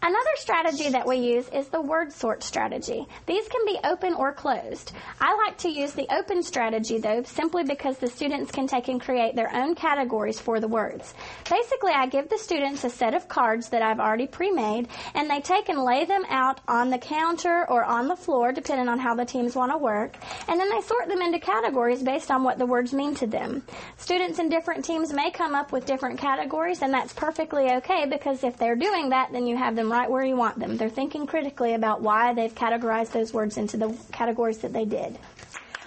Another strategy that we use is the word sort strategy. These can be open or closed. I like to use the open strategy, though, simply because the students can take and create their own categories for the words. Basically, I give the students a set of cards that I've already pre-made, and they take and lay them out on the counter or on the floor, depending on how the teams want to work, and then they sort them into categories based on what the words mean to them. Students in different teams may come up with different categories, and that's perfectly okay, because if they're doing that, then you have them right where you want them. They're thinking critically about why they've categorized those words into the categories that they did.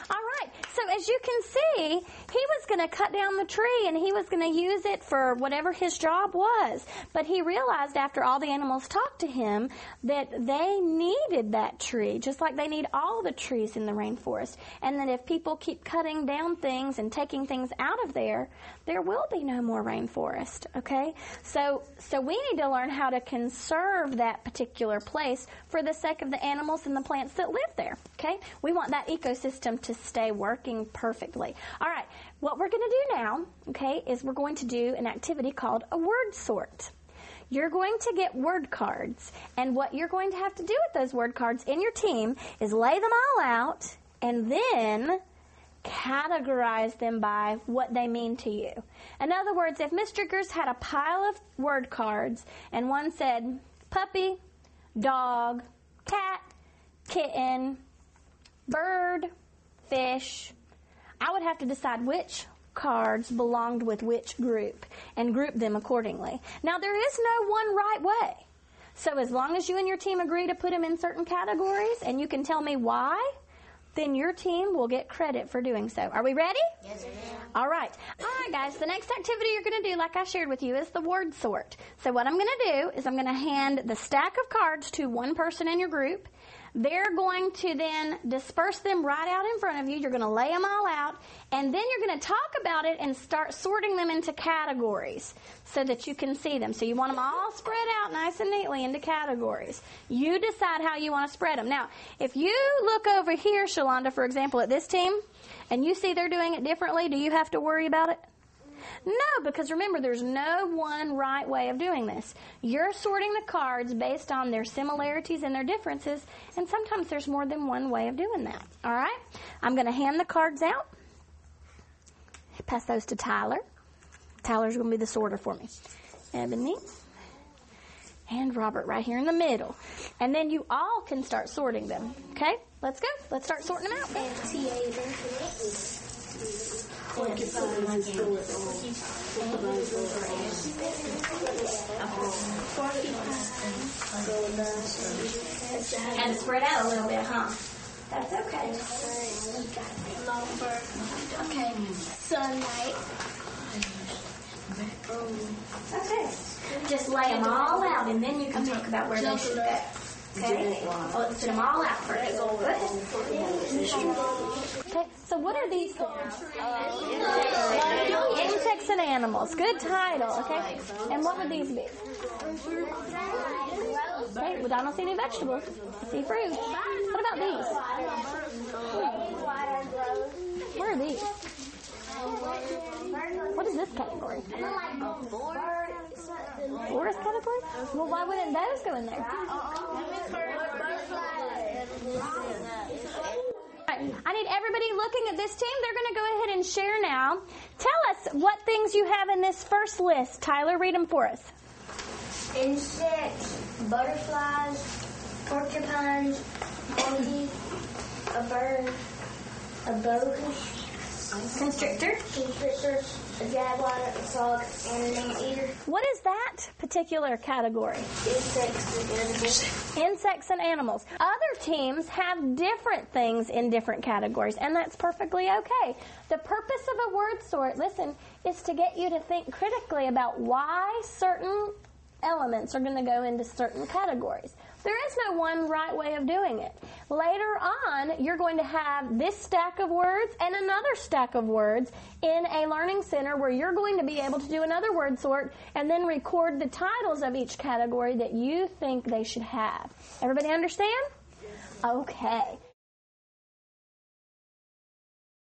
All right, so as you can see, he was going to cut down the tree and he was going to use it for whatever his job was. But he realized after all the animals talked to him that they needed that tree, just like they need all the trees in the rainforest. And that if people keep cutting down things and taking things out of there will be no more rainforest, okay? So we need to learn how to conserve that particular place for the sake of the animals and the plants that live there, okay? We want that ecosystem to stay working perfectly. All right, what we're going to do now, okay, is we're going to do an activity called a word sort. You're going to get word cards, and what you're going to have to do with those word cards in your team is lay them all out and then categorize them by what they mean to you. In other words, if Miss Driggers had a pile of word cards and one said puppy, dog, cat, kitten, bird, fish, I would have to decide which cards belonged with which group and group them accordingly. Now, there is no one right way. So as long as you and your team agree to put them in certain categories and you can tell me why, then your team will get credit for doing so. Are we ready? Yes, ma'am. All right, guys, the next activity you're going to do, like I shared with you, is the word sort. So what I'm going to do is I'm going to hand the stack of cards to one person in your group. They're going to then disperse them right out in front of you. You're going to lay them all out, and then you're going to talk about it and start sorting them into categories so that you can see them. So you want them all spread out nice and neatly into categories. You decide how you want to spread them. Now, if you look over here, Shalonda, for example, at this team, and you see they're doing it differently, do you have to worry about it? No, because remember, there's no one right way of doing this. You're sorting the cards based on their similarities and their differences, and sometimes there's more than one way of doing that. All right? I'm going to hand the cards out. Pass those to Tyler. Tyler's going to be the sorter for me. Ebony. And Robert right here in the middle. And then you all can start sorting them. Okay? Let's go. Let's start sorting them out. And spread out a little bit, huh? That's okay. Okay. Sunlight. Okay. Just lay them all out, and then you can talk about where they should go. Okay? Oh, put them all out first. Okay, so what are these things? Insects and animals. Good title, okay? And what would these be? Okay, well, I don't see any vegetables. I see fruit. What about these? Where are these? What is this category? Forest category? Well, why wouldn't those go in there? I need everybody looking at this team. They're going to go ahead and share now. Tell us what things you have in this first list. Tyler, read them for us. Insects, butterflies, porcupines, monkey, a bird, a bogus, Constrictor, a jaguar, a frog, and an anteater. What is that particular category? Insects and animals. Insects and animals. Other teams have different things in different categories, and that's perfectly okay. The purpose of a word sort, listen, is to get you to think critically about why certain elements are going to go into certain categories. There is no one right way of doing it. Later on, you're going to have this stack of words and another stack of words in a learning center where you're going to be able to do another word sort and then record the titles of each category that you think they should have. Everybody understand? Okay.